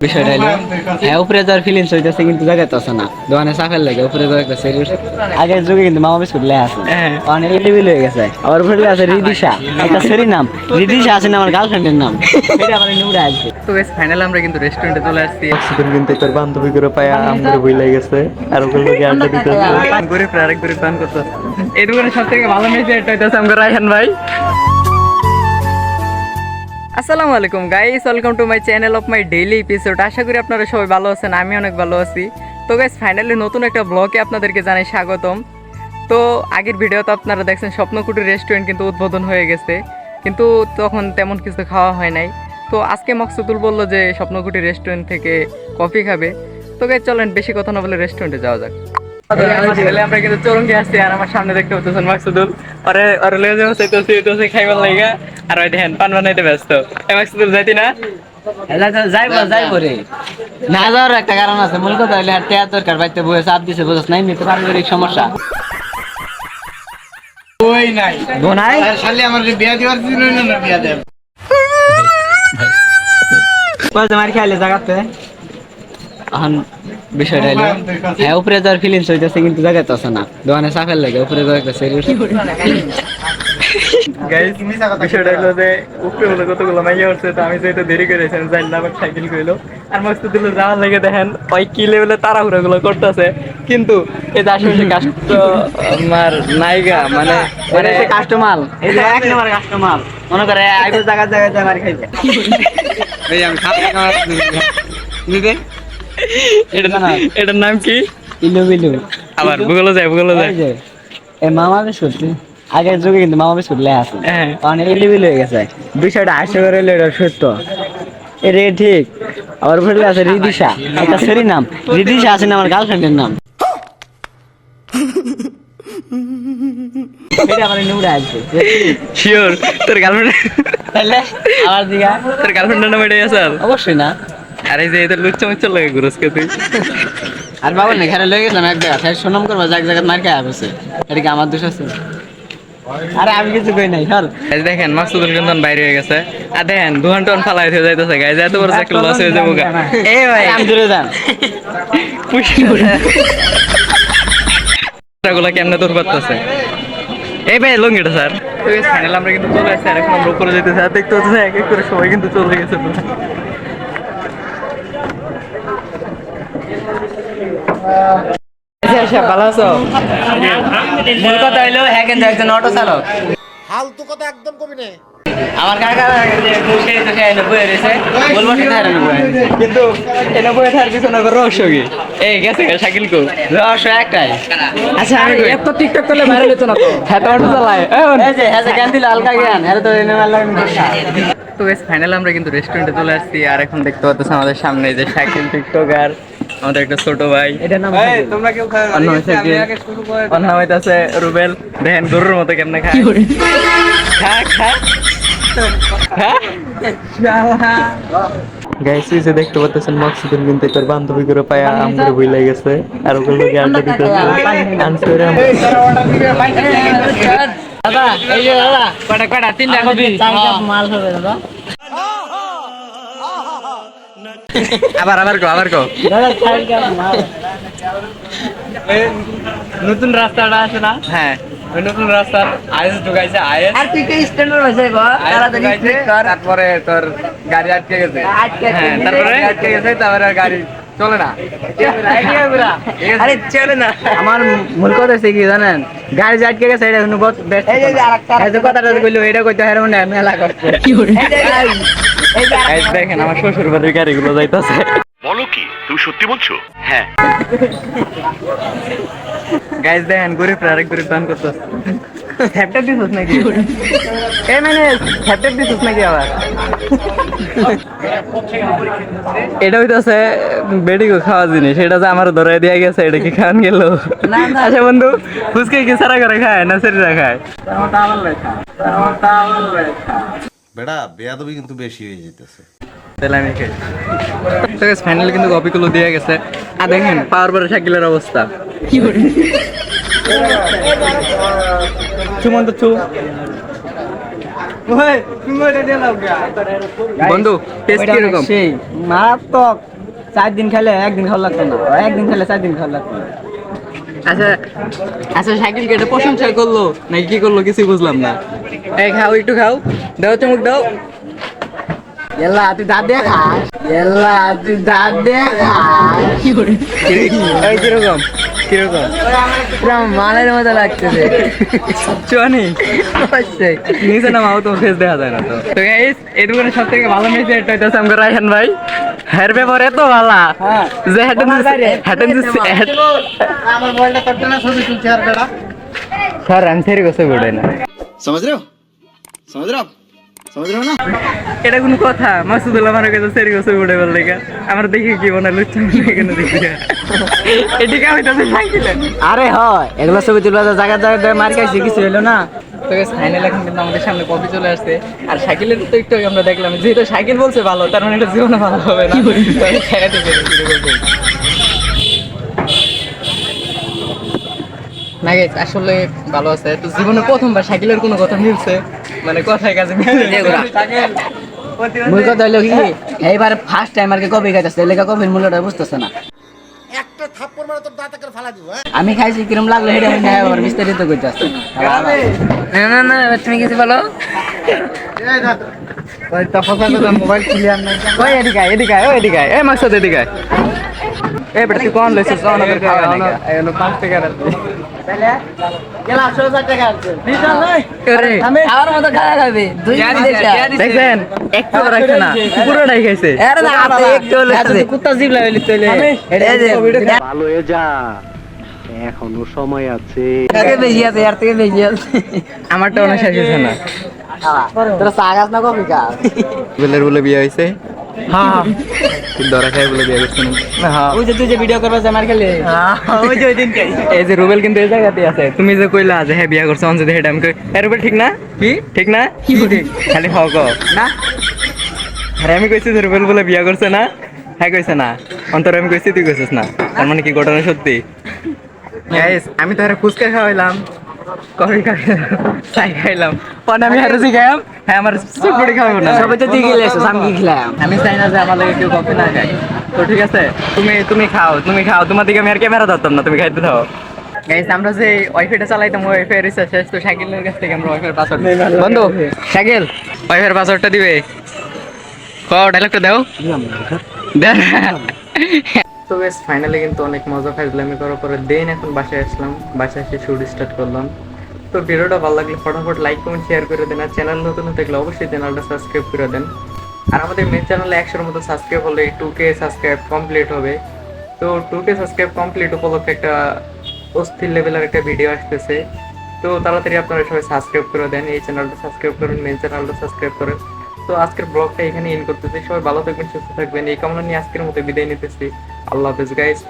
বিষয়টা হলো হ্যাঁ উপরে যাওয়ার ফিলিংস হইতেছে কিন্তু জায়গাতে আছে না দোকানে চাপের লাগে উপরে যাওয়ার একটা সেরিয়াস আগের যুগে কিন্তু মামা বিস্কুট লেয়া আছে অনেক লেভেল হয়ে গেছে আবার উপরে আছে রিদিশা একটা সেরি নাম রিদিশা আছে না আমার গার্লফ্রেন্ডের নাম এটা আমার নিউরা আছে তো গাইস ফাইনালি আমরা কিন্তু রেস্টুরেন্টে চলে আসছি। সেদিন কিন্তু তোর বান্ধবী করে পায়া আমগুলো ভুলে গেছে আর ওগুলো লোকে আড্ডা দিতেছে গরিব আরেক গরিব পান করতেছে। এই দোকানে সব থেকে ভালো মেসে এটা হইতেছে আমার রায়হান ভাই। আসসালামু আলাইকুম guys, welcome to my channel of my daily episode. আশা করি আপনারা সবাই ভালো আছেন, আমি অনেক ভালো আছি। তো গাইস ফাইনালি নতুন একটা ব্লগে আপনাদেরকে জানাই স্বাগতম। তো আগের ভিডিওতে আপনারা দেখছেন স্বপ্নকুটির রেস্টুরেন্ট কিন্তু উদ্বোধন হয়ে গেছে, কিন্তু তখন তেমন কিছু খাওয়া হয় নাই। তো আজকে মকসুদুল বললো যে স্বপ্নকুটির রেস্টুরেন্ট থেকে কফি খাবে। তো গাইস চলেন বেশি কথা না বলে রেস্টুরেন্টে যাওয়া যাক। আমরা কিন্তু চরঙ্গি আসছি আর আমার সামনে দেখতে হতেছেন মাকসুদুল, ওরে লয়ে যাবো চাইতেছি খাইবার লাগা। আর ওই দেখেন পান বানাইতে ব্যস্ত। মাকসুদুল যাইতি না? যাইবো রে না যাওয়ার একটা কারণ আছে, মূল কথা হলে আর টেয়া দরকার বাড়িতে বসে চাপ দিছে বুঝছ নাই, মিত্র পারিবারিক সমস্যা ওই নাই বোনাই শালি আমার বিয়া দিবার দিন না বিয়া দেব বলতে মার খাইলে জায়গাতে এখন বিষয়টা হলো হ্যাঁ উপরে যাওয়ার ফিলিংস হইতেছে কিন্তু জায়গাতে আছে না দোকানে চাপের লাগে উপরে যাওয়ার একটা সেরিয়াস গাইস বিষয়টা হলো যে উপরে হলো কতগুলো মাইয়া উঠছে, তো আমি যেহেতু দেরি করেছেন যাই না আবার সাইকেল কইলো আর মাকসুদুল যাওয়ার লাগে দেখেন ওই কি লেভেলে তাড়াহুড়া গুলো করতেছে। কিন্তু এই যে আশেপাশে কাস্টমার নাইগা মানে মানে কাস্টমার এই যে এক নম্বর কাস্টমার মনে করে আইবো জায়গায় মার খাইবে এই আমি নিবে এটার নাম কি? ইলু বিলু আবার গুগলে যায় এই মামা বিস্কুট আগের যুগে কিন্তু মামা বিস্কুট লেয়া আছে অনেক লেভেল হয়ে গেছে বিষয়টা আসে করে হলো এটা সত্য এটা ঠিক। আবার উপরে আছে রিদিশা একটা সেরি নাম রিদিশা আছে না আমার গার্লফ্রেন্ডের নাম এটা আমার নিউরা আছে শিওর তোর গার্লফ্রেন্ড তাহলে আমার দিঘা তোর গার্লফ্রেন্ডের নাম এটাই আছে? অবশ্যই না। আরে যে এটা লুচ্চা মুচ্চা লাগে ঘুরসকে তুই। আর বাবা না খেলে লয়ে গেছিলাম এক জায়গা ফের সুনাম করবো এক জায়গায় মার খাই আসছে, এটা কি আমার দোষ আছে? আরে আমি কিছু কই নাই সর। এই দেখেন মাকসুদুল কিন্তু বাইরে হয়ে গেছে আর দেখেন দুহান টন ফালাই হয়ে যাইতেছে গাইজ, এত বড় চাকরি লস হয়ে যাবো গা। এই ভাই আমি দূরে যান গুলা কেমনে তোর পারতেছে। এই ভাই লঙ্গিটা স্যার ফাইনাল আমরা কিন্তু চলে আসছি আর এখন আমরা উপরে যেতেছি আর দেখতে হচ্ছে এক এক করে সবাই কিন্তু চলে গেছে। ভালো আছো? মূল কথা হইলো হ্যাঁ কিন্তু একজন অটো চালক ফালতু কথা একদম কবি না। আমার কাকা বয়ে রয়েছে বলবো কিন্তু এটা বয়ে থাকার পিছনে রহস্য কি? এই গেছে শাকিল কো রহস্য একটাই। আচ্ছা আমি এত টিকটক করলে ভাইরাল হতো না তো। হ্যাঁ তো অটো চালায় এই যে হ্যাঁ জ্ঞান দিল হালকা জ্ঞান এর তো এনে মারলাম। তো গাইস ফাইনালি আমরা কিন্তু রেস্টুরেন্টে চলে আসছি আর এখন দেখতে পাচ্ছেন আমাদের সামনে যে শাকিল টিকটকার আমাদের একটা ছোট ভাই। এটার নাম তোমরা কেউ অন্য হইতাছে রুবেল, দেখেন গরুর মতো কেমনে খায়। গাইস এই যে দেখতে পাচ্ছেন মকসুদুল কিন্তু তোর বান্ধবী করে পায়া আমগুলো ভুলে গেছে আর ওগুলো লোকে আড্ডা দিতেছে আনসারে দাদা এই যে দাদা কটা তিনটা কবি মাল হবে দাদা আবার কো দাদা খাই কেমন মাল নতুন রাস্তাটা আছে না? হ্যাঁ ওই নতুন রাস্তার আইএস ঢুকাইছে আইএস আর তুই কি স্ট্যান্ডার্ড হইছে গো তাড়াতাড়ি ঢুকাইছে, তারপরে তোর গাড়ি আটকে গেছে। হ্যাঁ তারপরে আটকে গেছে তারপরে আর গাড়ি চলে না। আরে চলে না। আমার মূল কথা হচ্ছে কি জানেন, গাড়ি যে আটকে গেছে এটা কোনো বেস্ট এই যে আরেকটা এই যে কথাটা কইলো এটা কইতে হারে মনে মেলা করছে কি করে এই দেখেন আমার শ্বশুর বাড়ির গাড়িগুলো যাইতাছে। বলো কি তুমি সত্যি বলছো? হ্যাঁ গাইস দেখেন গরিব আরেক গরিব দান করতেছে। হ্যাপটেপ দিছস নাকি? এই মানে হ্যাপটেপ দিছস নাকি আবার? এটা হইতাছে বেডিগো খাওয়া জিনিস, এটা যে আমার ধরে দিয়া গেছে এটা কি খান গেল? আচ্ছা বন্ধু ফুচকা কি সারা করে খায় না সেটা খায়? বেটা বেয়াদবি কিন্তু বেশি হয়ে যেতেছে। তাহলে আমি খাই। তো গাইস ফাইনালি কিন্তু কপিগুলো দিয়ে গেছে আর দেখেন পাওয়ার পরে শাকিলের অবস্থা কি করে। চুমন্ত চু বন্ধু টেস্ট কিরকম? সেই মারাত্মক 4 দিন খেলে একদিন খাওয়া লাগতো না, একদিন খেলে 4 দিন খাওয়া লাগতো না। আচ্ছা আচ্ছা, সাইকেল কেটে প্রশংসা করলো নাকি কি করলো কিছু বুঝলাম না। এই খাও, একটু খাও, দাও চুমুক দাও। এলা তুই দাঁত দিয়ে খাস, এলা তুই দাঁত দিয়ে খাস। এই কিরকম কিরকম পুরো মালের মতো লাগতেছে। চুয়ানি নিচে না মাও তো ফেস দেখা যায় না। তো তো গাইস এই দোকানে সব থেকে ভালো মেসে এটা হইতাছে আমগো রায়হান ভাই। হের ব্যাপারে এত ভালো যে হেডেন আমার মোবাইলটা তোরটা না, ছবি তুলছে আর বেটা। স্যার আমি ফেরি গোসে বড়ে না। समझ रहे हो समझ रहे हो आप समझ रहे हो ना। এটা কোন কথা? মাসুদুল্লাহ আমার কাছে ফেরি গোসে বড়ে বল লেগা আমার দেখি কি মনে লুচ্চা এখানে দেখি এদিকে হইতাছে সাইকেলে। আরে হয় এগুলো ছবি তুলবা জায়গা জায়গায় মার খাইছে, কিছু হলো না। তো ফাইনাল এখন কিন্তু আমাদের সামনে কপি চলে আসছে। আর সাইকেলের তো একটু আগে আমরা দেখলাম, যেহেতু সাইকেল বলছে ভালো, তার মানে এটা জীবনে ভালো হবে না। না গেছে আসলে ভালো আছে। তো জীবনে প্রথমবার সাইকেলের কোনো কথা মিলছে, মানে কথায় কাজে মিলছে। মূল কথা হলো কি, এইবার ফার্স্ট টাইম আর কি কপি খাইতেছে, লেখা কপির মূল্যটা বুঝতেছে না। আমি খাইছি কিরম লাগলো সেটা আমি না আবার বিস্তারিত করতেছি। না না না, তুমি কিছু বলো। মোবাইল ক্লিয়ার নাই। ওই এদিকে আয়, এদিকে আয়, ওই এদিকে আয়, এই মাকসাদ এদিকে আয়। এই বেটা তুই কোন লইছিস? কোন আমাদের খাওয়া নাই কা? এগুলো 5 টাকা আর তাহলে গেলা 100 টাকা আছে বিশাল নাই। আরে আমার মতো খাওয়া খাবে দুই দেখেন একটু রাখছে না, পুরোটাই খাইছে। আরে না আপনি একটু হলো কুত্তা জিব লাগাইলি তুইলে ভালো হয়ে যা, এখনো সময় আছে। থেকে বেশি আছে, এর থেকে বেশি আছে। আমারটা অনেক শেষ হয়েছে না। তোরা চা গাছ না কফি খা? রুবেলের বলে বিয়ে হয়েছে। হ্যাঁ ধরা খাই বলে বিয়ে করছে না। হ্যাঁ ওই যে তুই যে ভিডিও করবা যে মার খেলে, ওই যে ওই দিন খাই। এই যে রুবেল কিন্তু এই জায়গাতেই আছে। তুমি যে কইলা যে হ্যাঁ বিয়ে করছে অঞ্জলি, হেড আমি কই এ রুবেল ঠিক না? কি ঠিক না? কি ঠিক? খালি হক না আরে আমি কইছি যে রুবেল বলে বিয়ে করছে না। হ্যাঁ কইছে না, অন্তর আমি কইছি তুই কইছিস না, তার মানে কি ঘটনা সত্যি? গাইস আমি তো আরে ফুচকা খাওয়াইলাম, কফি খাইলাম, চাই খাইলাম, পরে আমি আরো জিগাম হ্যাঁ আমার সুপুরি খাবো না। সবাই তো তুই গেলে আমি কি খেলাম? আমি চাই না যে আমার লাগে কেউ কফি না খায়। তো ঠিক আছে তুমি খাও, তুমি খাও, তোমার দিকে আমি আর ক্যামেরা ধরতাম না, তুমি খাইতে থাও। গাইস আমরা যে ওয়াইফাইটা চালাইতাম, ওয়াইফাই রিচার্জ শেষ, তো সাইকেলের কাছ থেকে আমরা ওয়াইফাইয়ের পাসওয়ার্ড বন্ধু সাইকেল ওয়াইফাইয়ের পাসওয়ার্ডটা দিবে। ডায়লগটা দাও। তো বেশ ফাইনালি কিন্তু অনেক মজা খাইলাম করার পরে দেন এখন বাসায় আসলাম, বাসায় এসে শুট স্টার্ট করলাম। তো ভিডিওটা ভালো লাগলে ফটাফট লাইক কমেন্ট শেয়ার করে দেন, আর চ্যানেল নতুন থাকলে অবশ্যই চ্যানেলটা সাবস্ক্রাইব করে দেন। আর আমাদের মেন চ্যানেলে 100-এর মতো সাবস্ক্রাইব হলে 2K সাবস্ক্রাইব কমপ্লিট হবে। তো 2K সাবস্ক্রাইব কমপ্লিট উপলক্ষে একটা অস্থির লেভেলের একটা ভিডিও আসতেছে। তো তাড়াতাড়ি আপনারা সবাই সাবস্ক্রাইব করে দেন, এই চ্যানেলটা সাবস্ক্রাইব করেন, মেন চ্যানেলটা সাবস্ক্রাইব করেন। তো আজকের ব্লগটা এখানে এন্ড করতেছি। সবাই ভালো থাকবেন, সুস্থ থাকবেন, এই কামনা নিয়ে আজকের মতো বিদায় নিতেছি। আল্লাহ হাফেজ গাইস।